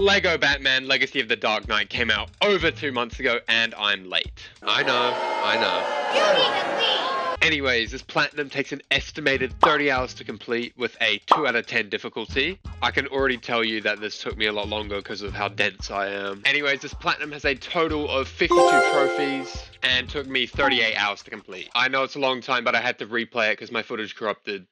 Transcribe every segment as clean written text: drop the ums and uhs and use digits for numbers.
Lego Batman Legacy of the Dark Knight came out over 2 months ago and I'm late. I know. You need to leave! Anyways, this platinum takes an estimated 30 hours to complete with a 2 out of 10 difficulty. I can already tell you that this took me a lot longer because of how dense I am. Anyways, this platinum has a total of 52 trophies and took me 38 hours to complete. I know it's a long time, but I had to replay it because my footage corrupted.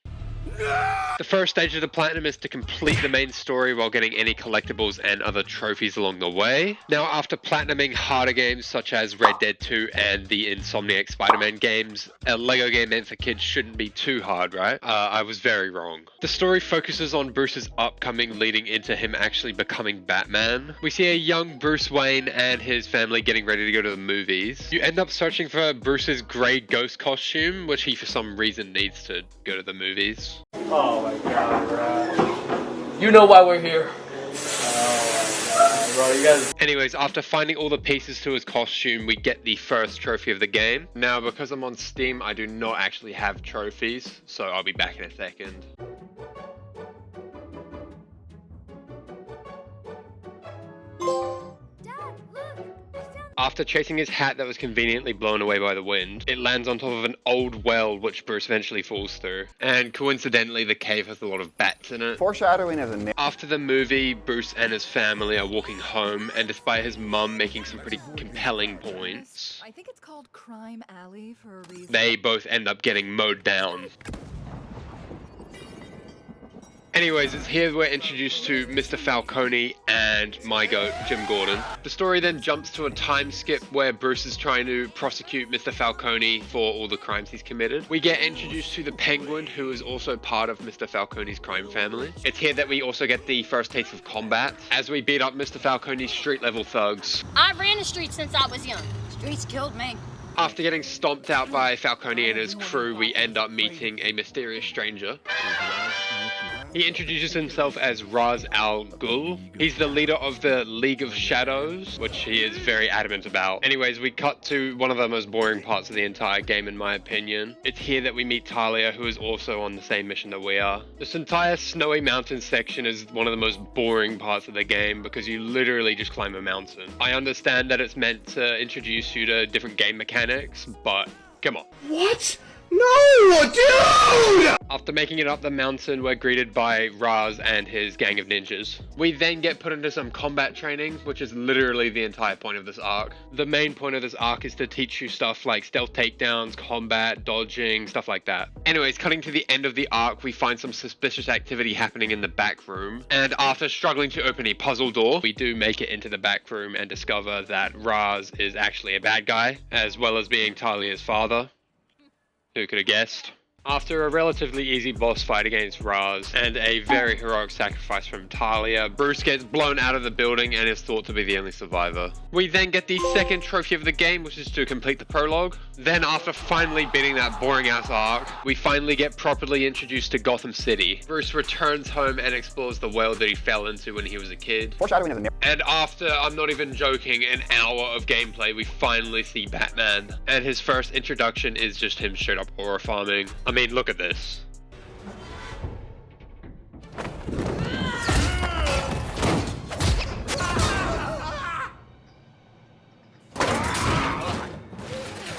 The first stage of the platinum is to complete the main story while getting any collectibles and other trophies along the way. Now, after platinuming harder games such as Red Dead 2 and the Insomniac Spider-Man games, a Lego game meant for kids shouldn't be too hard, right? I was very wrong. The story focuses on Bruce's upcoming leading into him actually becoming Batman. We see a young Bruce Wayne and his family getting ready to go to the movies. You end up searching for Bruce's grey ghost costume, which he for some reason needs to go to the movies. Oh my god, bro. You know why we're here. Oh my god, bro. You guys. Anyways, after finding all the pieces to his costume, we get the first trophy of the game. Now, because I'm on Steam, I do not actually have trophies, so I'll be back in a second. After chasing his hat that was conveniently blown away by the wind, it lands on top of an old well which Bruce eventually falls through. And coincidentally, the cave has a lot of bats in it. Foreshadowing as a After the movie, Bruce and his family are walking home, and despite his mum making some pretty compelling points, I think it's called Crime Alley for a reason. they both end up getting mowed down. Anyways, it's here we're introduced to Mr. Falcone and my goat, Jim Gordon. The story then jumps to a time skip where Bruce is trying to prosecute Mr. Falcone for all the crimes he's committed. We get introduced to the Penguin, who is also part of Mr. Falcone's crime family. It's here that we also get the first taste of combat, as we beat up Mr. Falcone's street-level thugs. I ran the streets since I was young. Streets killed me. After getting stomped out by Falcone and his crew, we end up meeting a mysterious stranger. He introduces himself as Ra's al Ghul. He's the leader of the League of Shadows, which he is very adamant about. Anyways, we cut to one of the most boring parts of the entire game, in my opinion. It's here that we meet Talia, who is also on the same mission that we are. This entire snowy mountain section is one of the most boring parts of the game because you literally just climb a mountain. I understand that it's meant to introduce you to different game mechanics, but come on. What? No, dude! After making it up the mountain, we're greeted by Raz and his gang of ninjas. We then get put into some combat training, which is literally the entire point of this arc. The main point of this arc is to teach you stuff like stealth takedowns, combat, dodging, stuff like that. Anyways, cutting to the end of the arc, we find some suspicious activity happening in the back room. And after struggling to open a puzzle door, we do make it into the back room and discover that Raz is actually a bad guy, as well as being Talia's father. Who could have guessed? After a relatively easy boss fight against Raz and a very heroic sacrifice from Talia, Bruce gets blown out of the building and is thought to be the only survivor. We then get the second trophy of the game, which is to complete the prologue. Then after finally beating that boring ass arc, we finally get properly introduced to Gotham City. Bruce returns home and explores the world that he fell into when he was a kid. foreshadowing as a And after, I'm not even joking, an hour of gameplay, we finally see Batman. And his first introduction is just him straight up horror farming. I mean, look at this.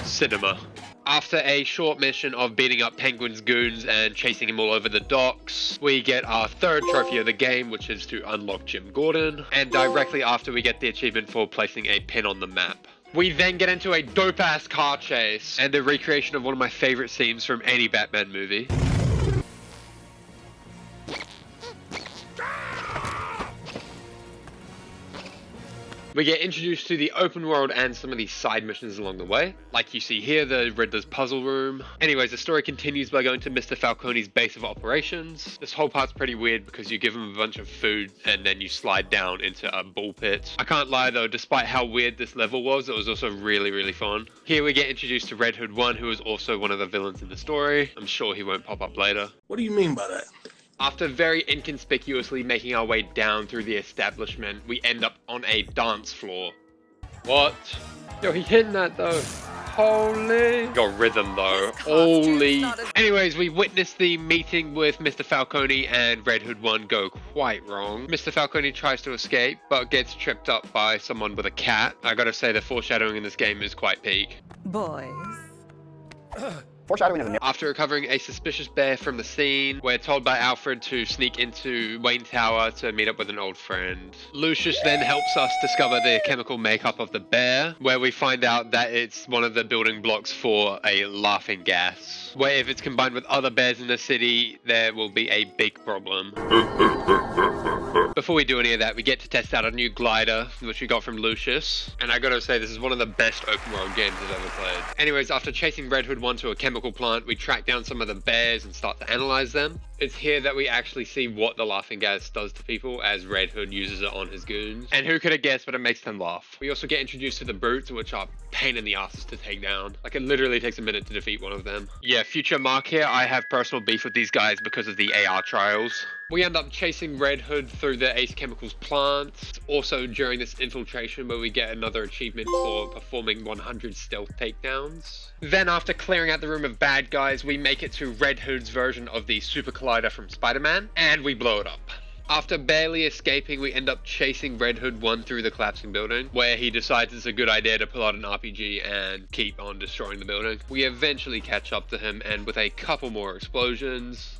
Cinema. After a short mission of beating up Penguin's goons and chasing him all over the docks, we get our third trophy of the game, which is to unlock Jim Gordon, and directly after we get the achievement for placing a pin on the map. We then get into a dope-ass car chase, and a recreation of one of my favorite scenes from any Batman movie. We get introduced to the open world and some of these side missions along the way. Like you see here, the Riddler's puzzle room. Anyways, the story continues by going to Mr. Falcone's base of operations. This whole part's pretty weird because you give him a bunch of food and then you slide down into a bull pit. I can't lie though, despite how weird this level was, it was also really, really fun. Here we get introduced to Red Hood 1, who is also one of the villains in the story. I'm sure he won't pop up later. What do you mean by that? After very inconspicuously making our way down through the establishment, we end up on a dance floor. What? Yo, he hitting that though. Holy. Got rhythm though. Holy. Anyways, we witnessed the meeting with Mr. Falcone and Red Hood 1 go quite wrong. Mr. Falcone tries to escape, but gets tripped up by someone with a cat. I gotta say the foreshadowing in this game is quite peak. Boys. Foreshadowing is a After recovering a suspicious bear from the scene, we're told by Alfred to sneak into Wayne Tower to meet up with an old friend. Lucius then helps us discover the chemical makeup of the bear, where we find out that it's one of the building blocks for a laughing gas, where if it's combined with other bears in the city, there will be a big problem. Before we do any of that, we get to test out a new glider, which we got from Lucius, and I gotta say this is one of the best open world games I've ever played. Anyways, after chasing Red Hood 1 to a chemical plant, we track down some of the bears and start to analyze them. It's here that we actually see what the laughing gas does to people, as Red Hood uses it on his goons. And who could have guessed, but it makes them laugh. We also get introduced to the brutes, which are pain in the asses to take down. Like, it literally takes a minute to defeat one of them. Yeah, future Mark here, I have personal beef with these guys because of the AR trials. We end up chasing Red Hood through the Ace Chemicals plant. Also during this infiltration where we get another achievement for performing 100 stealth takedowns. Then after clearing out the room of bad guys, we make it to Red Hood's version of the Super Collider from Spider-Man, and we blow it up. After barely escaping, we end up chasing Red Hood 1 through the collapsing building, where he decides it's a good idea to pull out an RPG and keep on destroying the building. We eventually catch up to him, and with a couple more explosions,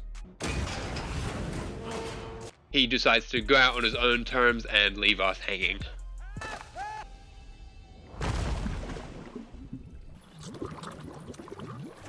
he decides to go out on his own terms and leave us hanging.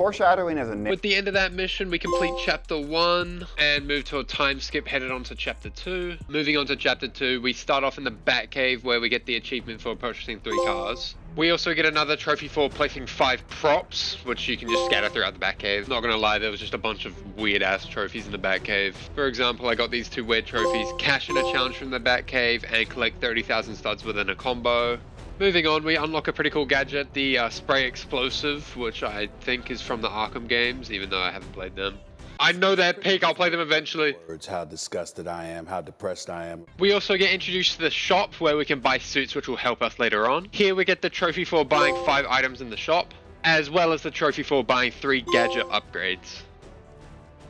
foreshadowing is a With the end of that mission, we complete chapter 1 and move to a time skip headed on to chapter 2. Moving on to chapter 2, we start off in the Batcave where we get the achievement for purchasing 3 cars. We also get another trophy for placing 5 props, which you can just scatter throughout the Batcave. Not gonna lie, there was just a bunch of weird ass trophies in the Batcave. For example, I got these 2 weird trophies, cash in a challenge from the Batcave and collect 30,000 studs within a combo. Moving on, we unlock a pretty cool gadget, the spray explosive, which I think is from the Arkham games, even though I haven't played them. I know they're peak, I'll play them eventually. Words, how disgusted I am, how depressed I am. We also get introduced to the shop where we can buy suits which will help us later on. Here we get the trophy for buying 5 items in the shop, as well as the trophy for buying 3 gadget upgrades.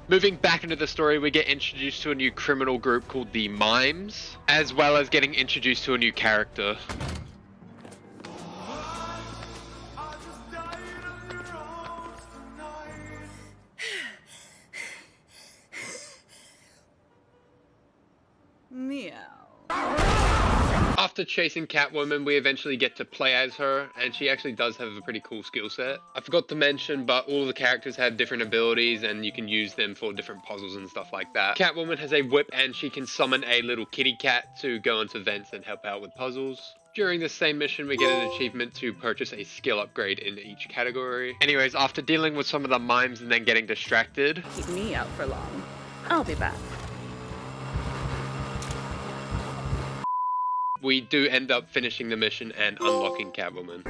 Moving back into the story, we get introduced to a new criminal group called the Mimes, as well as getting introduced to a new character. Meow. After chasing Catwoman, we eventually get to play as her, and she actually does have a pretty cool skill set. I forgot to mention, but all the characters have different abilities, and you can use them for different puzzles and stuff like that. Catwoman has a whip, and she can summon a little kitty cat to go into vents and help out with puzzles. During the same mission, we get an achievement to purchase a skill upgrade in each category. Anyways, after dealing with some of the mimes and then getting distracted, Keep me out for long. I'll be back. we do end up finishing the mission and unlocking Catwoman.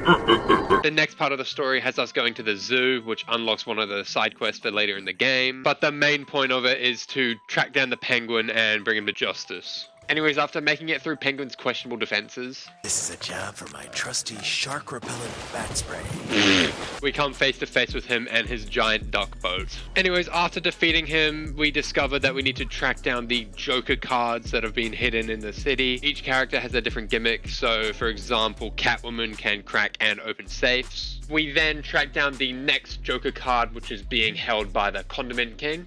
The next part of the story has us going to the zoo, which unlocks one of the side quests for later in the game. But the main point of it is to track down the Penguin and bring him to justice. Anyways, after making it through Penguin's questionable defenses, This is a job for my trusty shark-repellent bat spray. we come face to face with him and his giant duck boat. Anyways, after defeating him, we discover that we need to track down the Joker cards that have been hidden in the city. Each character has a different gimmick, so for example, Catwoman can crack and open safes. We then track down the next Joker card, which is being held by the Condiment King.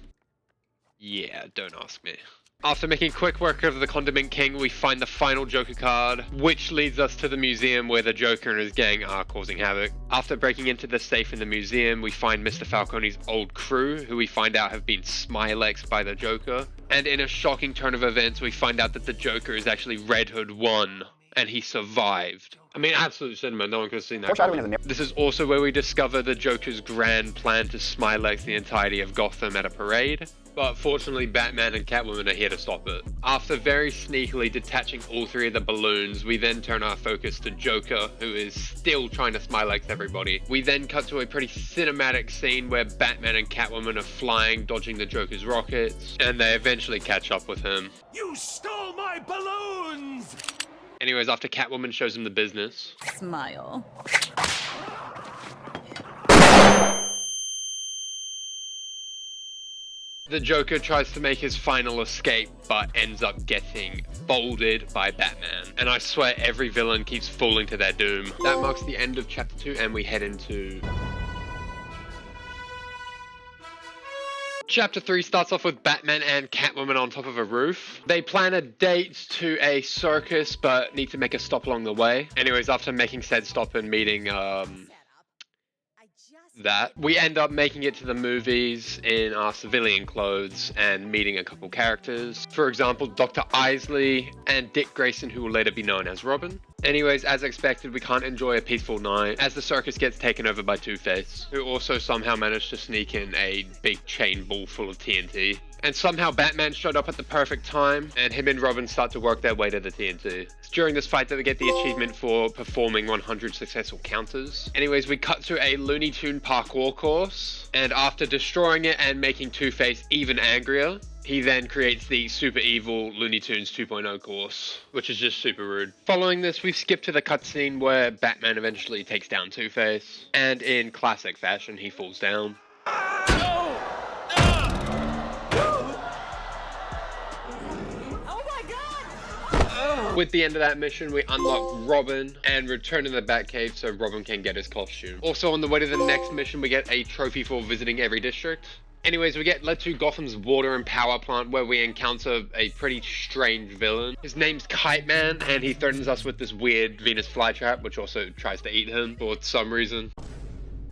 Yeah, don't ask me. After making quick work of the Condiment King, we find the final Joker card, which leads us to the museum where the Joker and his gang are causing havoc. After breaking into the safe in the museum, we find Mr. Falcone's old crew, who we find out have been Smilexed by the Joker. And in a shocking turn of events, we find out that the Joker is actually Red Hood 1, and he survived. I mean, absolute cinema, no one could have seen that. Foreshadowing is a This is also where we discover the Joker's grand plan to Smilex the entirety of Gotham at a parade. But fortunately, Batman and Catwoman are here to stop it. After very sneakily detaching all 3 of the balloons, we then turn our focus to Joker, who is still trying to Smilex everybody. We then cut to a pretty cinematic scene where Batman and Catwoman are flying, dodging the Joker's rockets, and they eventually catch up with him. You stole my balloons! Anyways, after Catwoman shows him the business, Smile. The Joker tries to make his final escape, but ends up getting folded by Batman. And I swear every villain keeps falling to their doom. That marks the end of chapter 2, and we head into... Chapter 3 starts off with Batman and Catwoman on top of a roof. They plan a date to a circus, but need to make a stop along the way. Anyways, after making said stop and meeting, we end up making it to the movies in our civilian clothes and meeting a couple characters. For example, Dr. Isley and Dick Grayson, who will later be known as Robin. Anyways, as expected, we can't enjoy a peaceful night as the circus gets taken over by Two-Face, who also somehow managed to sneak in a big chain ball full of TNT. And somehow Batman showed up at the perfect time, and him and Robin start to work their way to the TNT. It's during this fight that we get the achievement for performing 100 successful counters. Anyways, we cut to a Looney Tune parkour course, and after destroying it and making Two-Face even angrier, he then creates the super evil Looney Tunes 2.0 course, which is just super rude. Following this, we skip to the cutscene where Batman eventually takes down Two-Face, and in classic fashion, he falls down. With the end of that mission, we unlock Robin and return to the Batcave so Robin can get his costume. Also, on the way to the next mission, we get a trophy for visiting every district. Anyways, we get led to Gotham's water and power plant where we encounter a pretty strange villain. His name's Kite Man, and he threatens us with this weird Venus flytrap, which also tries to eat him for some reason.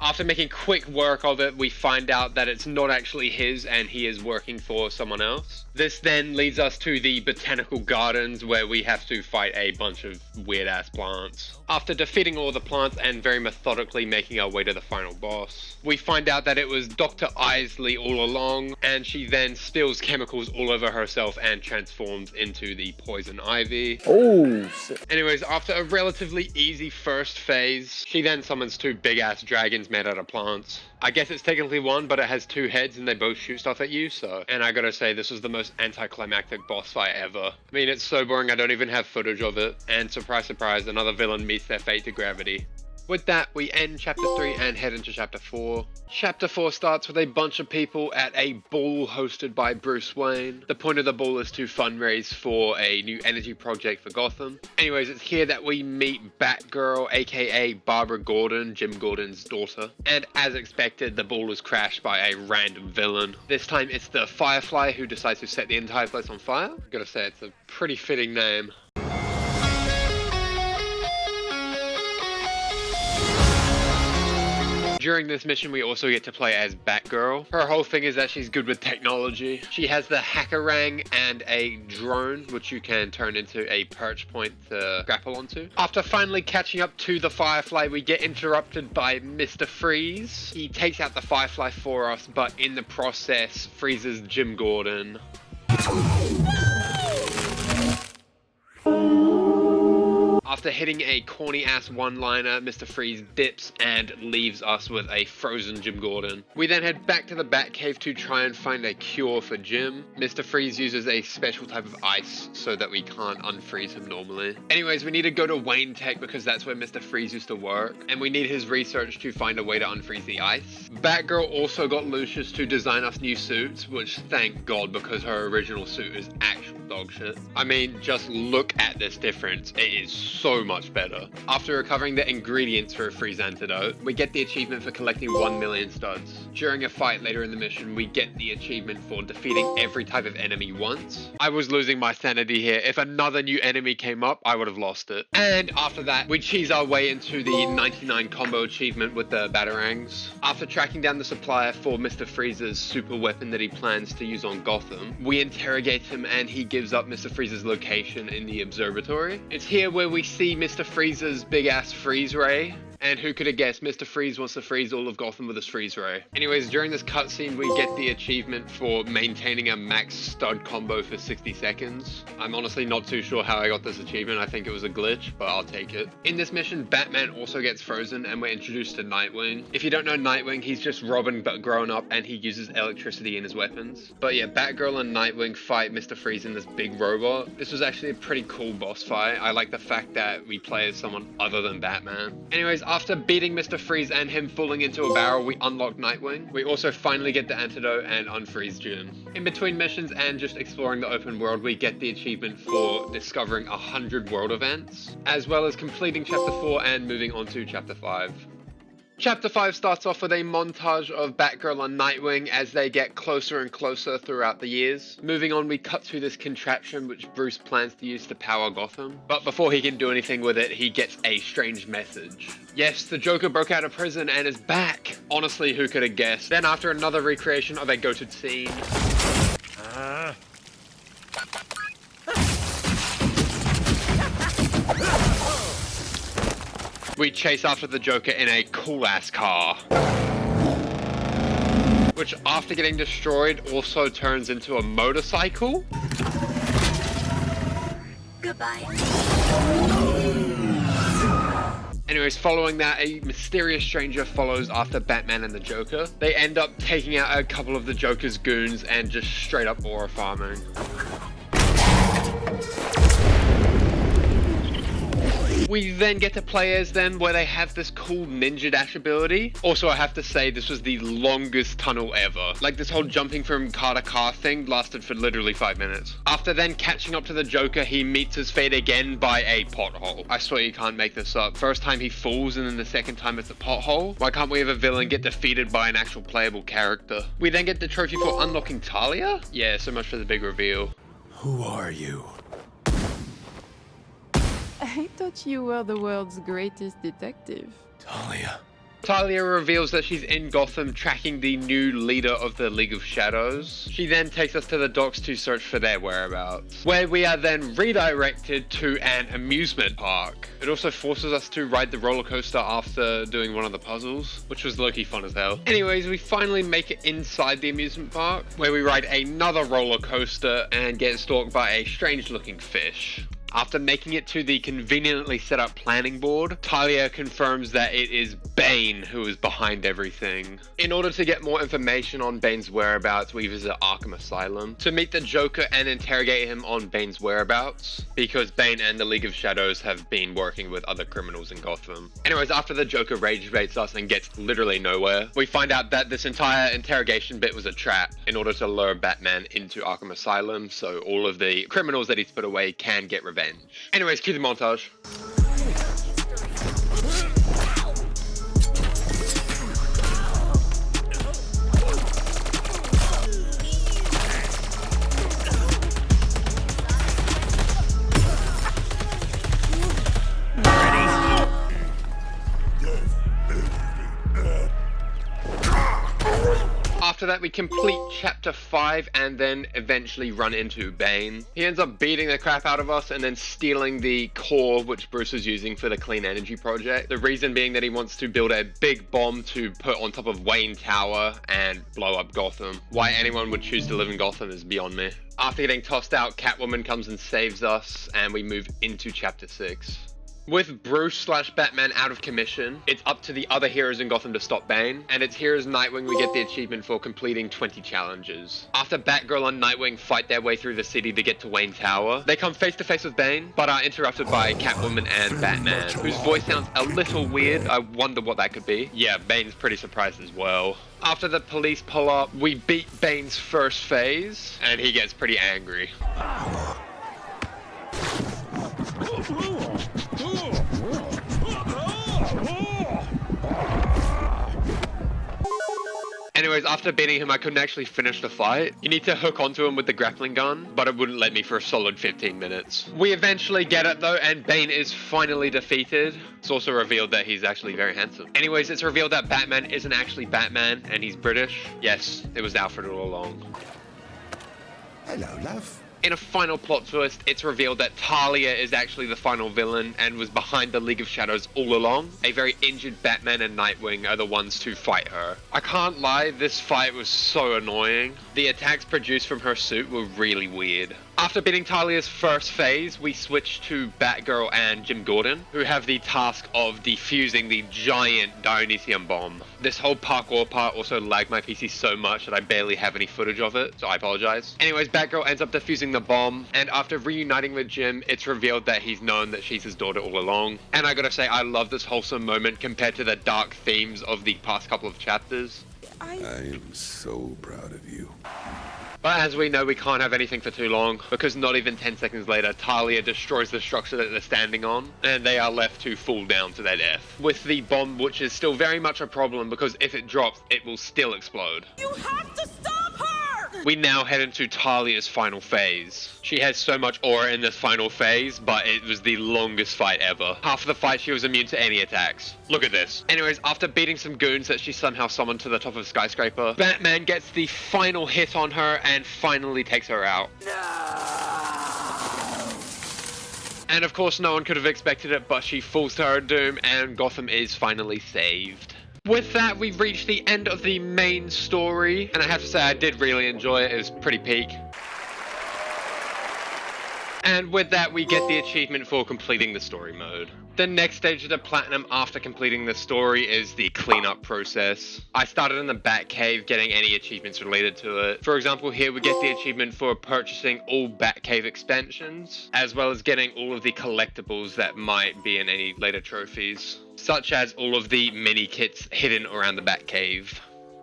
After making quick work of it, we find out that it's not actually his and he is working for someone else. This then leads us to the Botanical Gardens where we have to fight a bunch of weird ass plants. After defeating all the plants and very methodically making our way to the final boss, we find out that it was Dr. Isley all along, and she then spills chemicals all over herself and transforms into the Poison Ivy. Oh, shit. Anyways, after a relatively easy first phase, she then summons two big ass dragons made out of plants. I guess it's technically one, but it has two heads and they both shoot stuff at you, so... And I gotta say, this was the most anticlimactic boss fight ever. I mean, it's so boring I don't even have footage of it. And surprise, surprise, another villain meets their fate to gravity. With that, we end chapter 3 and head into chapter 4. Chapter 4 starts with a bunch of people at a ball hosted by Bruce Wayne. The point of the ball is to fundraise for a new energy project for Gotham. Anyways, it's here that we meet Batgirl, aka Barbara Gordon, Jim Gordon's daughter. And as expected, the ball is crashed by a random villain. This time it's the Firefly who decides to set the entire place on fire. I gotta say, it's a pretty fitting name. During this mission, we also get to play as Batgirl. Her whole thing is that she's good with technology. She has the Hackerang and a drone, which you can turn into a perch point to grapple onto. After finally catching up to the Firefly, we get interrupted by Mr. Freeze. He takes out the Firefly for us, but in the process, freezes Jim Gordon. After hitting a corny ass one-liner, Mr. Freeze dips and leaves us with a frozen Jim Gordon. We then head back to the Batcave to try and find a cure for Jim. Mr. Freeze uses a special type of ice so that we can't unfreeze him normally. Anyways, we need to go to Wayne Tech because that's where Mr. Freeze used to work, and we need his research to find a way to unfreeze the ice. Batgirl also got Lucius to design us new suits, which thank God, because her original suit is actual dog shit. I mean, just look at this difference. It is so much better. After recovering the ingredients for a freeze antidote, we get the achievement for collecting 1 million studs. During a fight later in the mission, we get the achievement for defeating every type of enemy once. I was losing my sanity here. If another new enemy came up, I would have lost it. And after that, we cheese our way into the 99 combo achievement with the Batarangs. After tracking down the supplier for Mr. Freeze's super weapon that he plans to use on Gotham, we interrogate him and he gives up Mr. Freeze's location in the observatory. It's here where we see Mr. Freeze's big ass freeze ray. And who could have guessed Mr. Freeze wants to freeze all of Gotham with his freeze ray. Anyways, during this cutscene, we get the achievement for maintaining a max stud combo for 60 seconds. I'm honestly not too sure how I got this achievement. I think it was a glitch, but I'll take it. In this mission, Batman also gets frozen and we're introduced to Nightwing. If you don't know Nightwing, he's just Robin but grown up and he uses electricity in his weapons. But yeah, Batgirl and Nightwing fight Mr. Freeze in this big robot. This was actually a pretty cool boss fight. I like the fact that we play as someone other than Batman. Anyways, After beating Mr. Freeze and him falling into a barrel, we unlock Nightwing. We also finally get the antidote and unfreeze Jim. In between missions and just exploring the open world, we get the achievement for discovering 100 world events, as well as completing Chapter 4 and moving on to Chapter 5. Chapter 5 starts off with a montage of Batgirl and Nightwing as they get closer and closer throughout the years. Moving on, we cut to this contraption which Bruce plans to use to power Gotham. But before he can do anything with it, he gets a strange message. Yes, the Joker broke out of prison and is back! Honestly, who could have guessed? Then after another recreation of a goated scene, we chase after the Joker in a cool-ass car, which after getting destroyed also turns into a motorcycle. Goodbye. Anyways, following that, a mysterious stranger follows after Batman and the Joker. They end up taking out a couple of the Joker's goons and just straight up aura farming. We then get to play as them, where they have this cool ninja dash ability. Also, I have to say, this was the longest tunnel ever. Like, this whole jumping from car to car thing lasted for literally 5 minutes. After then catching up to the Joker, he meets his fate again by a pothole. I swear you can't make this up. First time he falls, and then the second time it's a pothole. Why can't we have a villain get defeated by an actual playable character? We then get the trophy for unlocking Talia? Yeah, so much for the big reveal. Who are you? I thought you were the world's greatest detective. Talia. Talia reveals that she's in Gotham tracking the new leader of the League of Shadows. She then takes us to the docks to search for their whereabouts, where we are then redirected to an amusement park. It also forces us to ride the roller coaster after doing one of the puzzles, which was low-key fun as hell. Anyways, we finally make it inside the amusement park, where we ride another roller coaster and get stalked by a strange-looking fish. After making it to the conveniently set up planning board, Talia confirms that it is Bane who is behind everything. In order to get more information on Bane's whereabouts, we visit Arkham Asylum to meet the Joker and interrogate him on Bane's whereabouts, because Bane and the League of Shadows have been working with other criminals in Gotham. Anyways, after the Joker rage baits us and gets literally nowhere, we find out that this entire interrogation bit was a trap in order to lure Batman into Arkham Asylum, so all of the criminals that he's put away can get revenge. Anyways, cue the montage. After that, we complete Chapter 5 and then eventually run into Bane. He ends up beating the crap out of us and then stealing the core which Bruce is using for the Clean Energy Project. The reason being that he wants to build a big bomb to put on top of Wayne Tower and blow up Gotham. Why anyone would choose to live in Gotham is beyond me. After getting tossed out, Catwoman comes and saves us, and we move into Chapter 6. With Bruce/Batman out of commission, it's up to the other heroes in Gotham to stop Bane, and it's here as Nightwing we get the achievement for completing 20 challenges. After Batgirl and Nightwing fight their way through the city to get to Wayne Tower, they come face to face with Bane, but are interrupted by Catwoman and Batman, whose voice sounds a little weird. I wonder what that could be. Yeah, Bane's pretty surprised as well. After the police pull up, we beat Bane's first phase, and he gets pretty angry. Anyways, after beating him, I couldn't actually finish the fight. You need to hook onto him with the grappling gun, but it wouldn't let me for a solid 15 minutes. We eventually get it though, and Bane is finally defeated. It's also revealed that he's actually very handsome. Anyways, it's revealed that Batman isn't actually Batman, and he's British. Yes, it was Alfred all along. Hello, love. In a final plot twist, it's revealed that Talia is actually the final villain and was behind the League of Shadows all along. A very injured Batman and Nightwing are the ones to fight her. I can't lie, this fight was so annoying. The attacks produced from her suit were really weird. After beating Talia's first phase, we switch to Batgirl and Jim Gordon, who have the task of defusing the giant Dionysium bomb. This whole parkour part also lagged my PC so much that I barely have any footage of it, so I apologize. Anyways, Batgirl ends up defusing the bomb, and after reuniting with Jim, it's revealed that he's known that she's his daughter all along. And I gotta say, I love this wholesome moment compared to the dark themes of the past couple of chapters. I am so proud of you. But as we know, we can't have anything for too long, because not even 10 seconds later, Talia destroys the structure that they're standing on, and they are left to fall down to their death. With the bomb, which is still very much a problem, because if it drops, it will still explode. You have to stop her! We now head into Talia's final phase. She has so much aura in this final phase, but it was the longest fight ever. Half of the fight, she was immune to any attacks. Look at this. Anyways, after beating some goons that she somehow summoned to the top of a skyscraper, Batman gets the final hit on her and finally takes her out. And of course, no one could have expected it, but she falls to her doom and Gotham is finally saved. With that, we've reached the end of the main story, and I have to say I did really enjoy it. It was pretty peak. And with that, we get the achievement for completing the story mode. The next stage of the platinum after completing the story is the cleanup process. I started in the Batcave getting any achievements related to it. For example, here we get the achievement for purchasing all Batcave expansions, as well as getting all of the collectibles that might be in any later trophies, such as all of the mini kits hidden around the Batcave.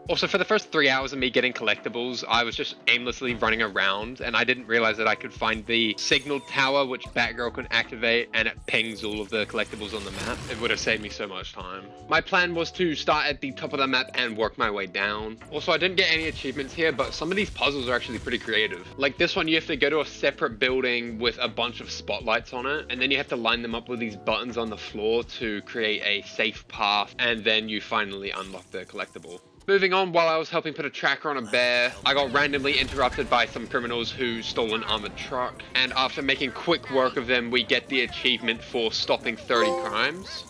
Also, for the first 3 hours of me getting collectibles, I was just aimlessly running around, and I didn't realize that I could find the signal tower, which Batgirl can activate, and it pings all of the collectibles on the map. It would have saved me so much time. My plan was to start at the top of the map and work my way down. Also, I didn't get any achievements here, but some of these puzzles are actually pretty creative. Like this one, you have to go to a separate building with a bunch of spotlights on it, and then you have to line them up with these buttons on the floor to create a safe path, and then you finally unlock the collectible. Moving on, while I was helping put a tracker on a bear, I got randomly interrupted by some criminals who stole an armored truck, and after making quick work of them, we get the achievement for stopping 30 crimes.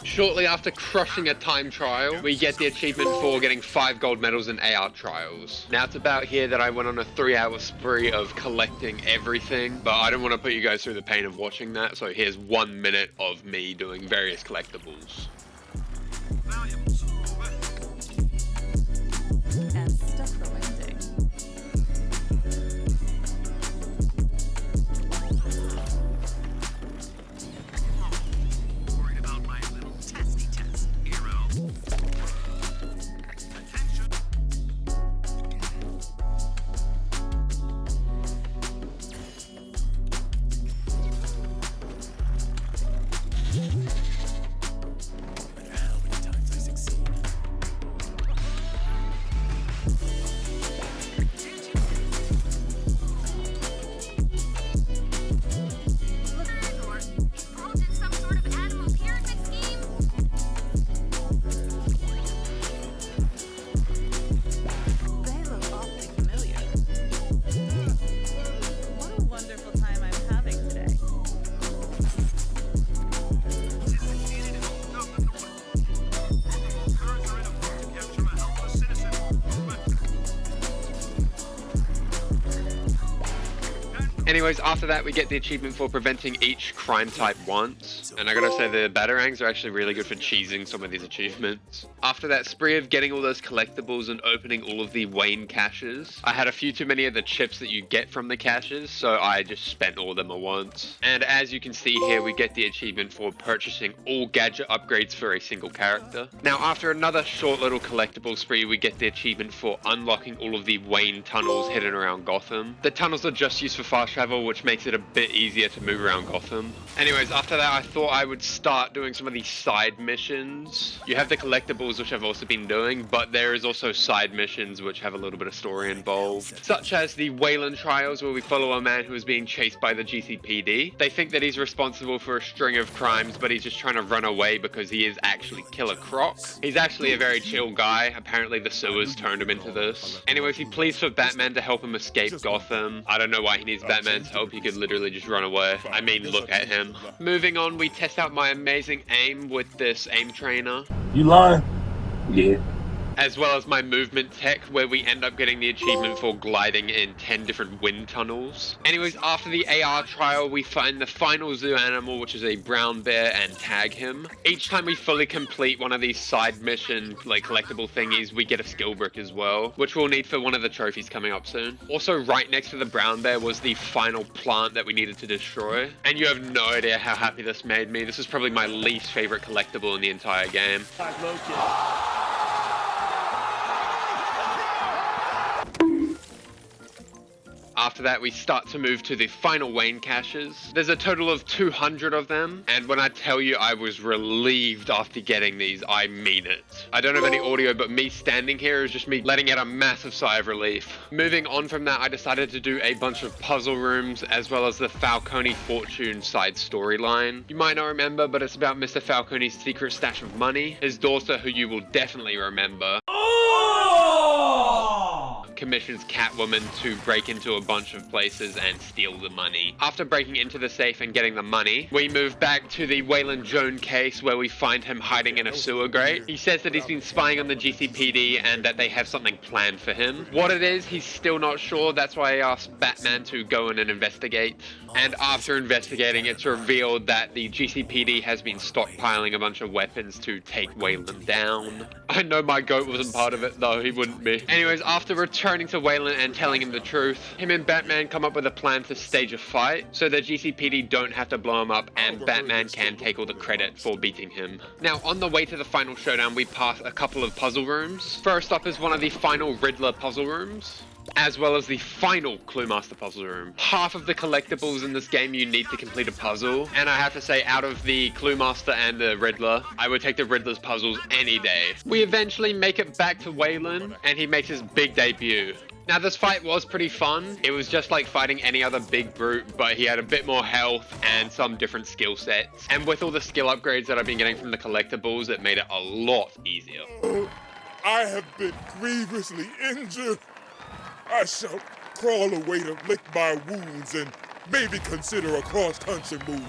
Shortly after crushing a time trial, we get the achievement for getting 5 gold medals in AR trials. Now it's about here that I went on a 3-hour spree of collecting everything, but I don't want to put you guys through the pain of watching that, so here's 1 minute of me doing various collectibles. And stuff for Wednesday. Worried about my little testy test, hero. Attention. No matter how many times I succeed. Some sort of animal pyramid scheme? They look awfully familiar. What a wonderful time I'm having today. Anyways, after that, we get the achievement for preventing each crime type once. And I gotta say, the Batarangs are actually really good for cheesing some of these achievements. After that spree of getting all those collectibles and opening all of the Wayne caches, I had a few too many of the chips that you get from the caches, so I just spent all of them at once. And as you can see here, we get the achievement for purchasing all gadget upgrades for a single character. Now, after another short little collectible spree, we get the achievement for unlocking all of the Wayne tunnels hidden around Gotham. The tunnels are just used for fast travel, which makes it a bit easier to move around Gotham. Anyways, after that, I thought I would start doing some of these side missions. You have the collectibles, which I've also been doing, but there is also side missions which have a little bit of story involved, such as the Wayland trials, where we follow a man who is being chased by the GCPD. They think that he's responsible for a string of crimes, but he's just trying to run away because he is actually Killer Croc. He's actually a very chill guy. Apparently the sewers turned him into this. Anyways, he pleads for Batman to help him escape Gotham. I don't know why he needs Batman's help. He could literally just run away. I mean, look at him. Moving on, we test out my amazing aim with this aim trainer. You lying? Yeah. as well as my movement tech, where we end up getting the achievement for gliding in 10 different wind tunnels. Anyways, after the AR trial, we find the final zoo animal, which is a brown bear, and tag him. Each time we fully complete one of these side mission, like collectible thingies, we get a skill brick as well, which we'll need for one of the trophies coming up soon. Also, right next to the brown bear was the final plant that we needed to destroy. And you have no idea how happy this made me. This is probably my least favorite collectible in the entire game. After that, we start to move to the final Wayne caches. There's a total of 200 of them, and when I tell you I was relieved after getting these, I mean it. I don't have any audio, but me standing here is just me letting out a massive sigh of relief. Moving on from that, I decided to do a bunch of puzzle rooms, as well as the Falcone Fortune side storyline. You might not remember, but it's about Mr. Falcone's secret stash of money. His daughter, who you will definitely remember, commissions Catwoman to break into a bunch of places and steal the money. After breaking into the safe and getting the money, we move back to the Waylon Jones case, where we find him hiding in a sewer grate. He says that he's been spying on the GCPD and that they have something planned for him. What it is, he's still not sure. That's why he asked Batman to go in and investigate. And after investigating, it's revealed that the GCPD has been stockpiling a bunch of weapons to take Waylon down. I know my goat wasn't part of it, though. He wouldn't be. Anyways, after returning to Waylon and telling him the truth, him and Batman come up with a plan to stage a fight so the GCPD don't have to blow him up and Batman can take all the credit for beating him. Now, on the way to the final showdown, we pass a couple of puzzle rooms. First up is one of the final Riddler puzzle rooms, as well as the final Clue Master puzzle room. Half of the collectibles in this game you need to complete a puzzle, and I have to say, out of the Clue Master and the Riddler, I would take the Riddler's puzzles any day. We eventually make it back to Waylon, and he makes his big debut. Now, this fight was pretty fun. It was just like fighting any other big brute, but he had a bit more health and some different skill sets. And with all the skill upgrades that I've been getting from the collectibles, it made it a lot easier. I have been grievously injured. I shall crawl away to lick my wounds and maybe consider a cross-country move.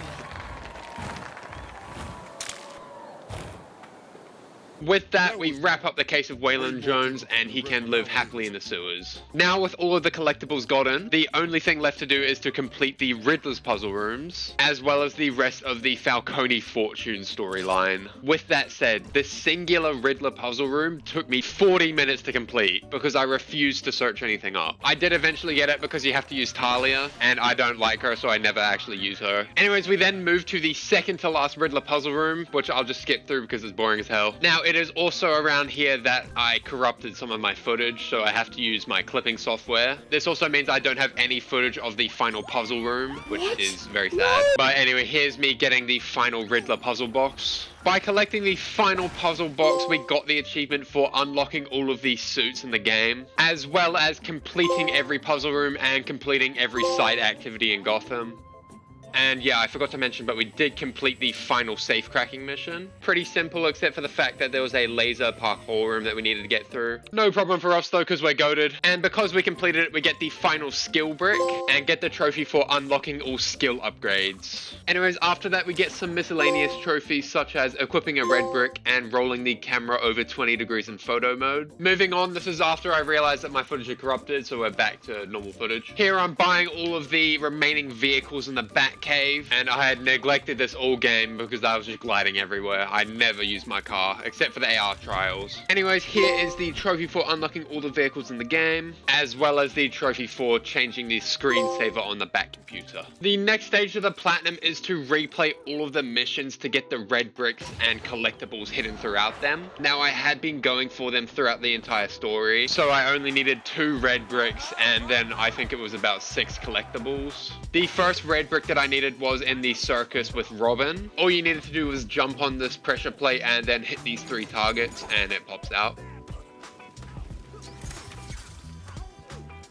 With that, we wrap up the case of Waylon Jones, and he can live happily in the sewers. Now, with all of the collectibles gotten, the only thing left to do is to complete the Riddler's puzzle rooms, as well as the rest of the Falcone Fortune storyline. With that said, this singular Riddler puzzle room took me 40 minutes to complete, because I refused to search anything up. I did eventually get it because you have to use Talia, and I don't like her, so I never actually use her. Anyways, we then move to the second to last Riddler puzzle room, which I'll just skip through because it's boring as hell. Now, it is also around here that I corrupted some of my footage, so I have to use my clipping software. This also means I don't have any footage of the final puzzle room, which is very sad. But anyway, here's me getting the final Riddler puzzle box. By collecting the final puzzle box, we got the achievement for unlocking all of the suits in the game, as well as completing every puzzle room and completing every side activity in Gotham. And yeah, I forgot to mention, but we did complete the final safe cracking mission. Pretty simple, except for the fact that there was a laser parkour room that we needed to get through. No problem for us though, because we're goated. And because we completed it, we get the final skill brick and get the trophy for unlocking all skill upgrades. Anyways, after that, we get some miscellaneous trophies, such as equipping a red brick and rolling the camera over 20 degrees in photo mode. Moving on, this is after I realized that my footage had corrupted, so we're back to normal footage. Here I'm buying all of the remaining vehicles in the back cave, and I had neglected this all game because I was just gliding everywhere. I never used my car, except for the AR trials. Anyways, here is the trophy for unlocking all the vehicles in the game, as well as the trophy for changing the screensaver on the back computer. The next stage of the platinum is to replay all of the missions to get the red bricks and collectibles hidden throughout them. Now, I had been going for them throughout the entire story, so I only needed 2 red bricks, and then I think it was about 6 collectibles. The first red brick that I needed was in the circus with Robin. All you needed to do was jump on this pressure plate and then hit these 3 targets, and it pops out.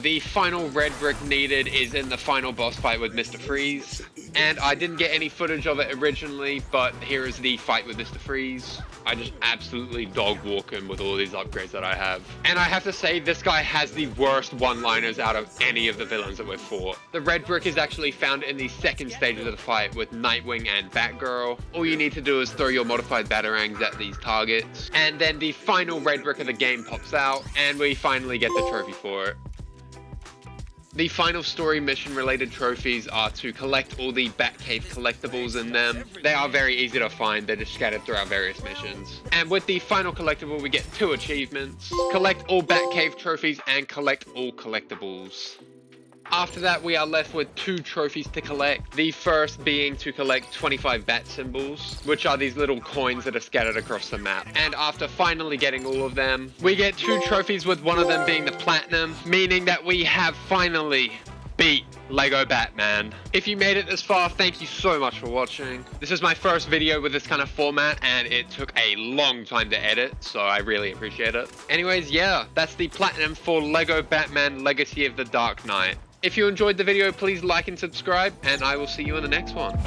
The final red brick needed is in the final boss fight with Mr. Freeze. And I didn't get any footage of it originally, but here is the fight with Mr. Freeze. I just absolutely dog walk him with all these upgrades that I have. And I have to say, this guy has the worst one-liners out of any of the villains that we've fought. The red brick is actually found in the second stage of the fight with Nightwing and Batgirl. All you need to do is throw your modified batarangs at these targets. And then the final red brick of the game pops out, and we finally get the trophy for it. The final story mission related trophies are to collect all the Batcave collectibles in them. They are very easy to find, they're just scattered throughout various missions. And with the final collectible we get 2 achievements. Collect all Batcave trophies and collect all collectibles. After that, we are left with 2 trophies to collect. The first being to collect 25 bat symbols, which are these little coins that are scattered across the map. And after finally getting all of them, we get 2 trophies, with one of them being the platinum, meaning that we have finally beat Lego Batman. If you made it this far, thank you so much for watching. This is my first video with this kind of format, and it took a long time to edit, so I really appreciate it. Anyways, yeah, that's the platinum for Lego Batman Legacy of the Dark Knight. If you enjoyed the video, please like and subscribe, and I will see you in the next one.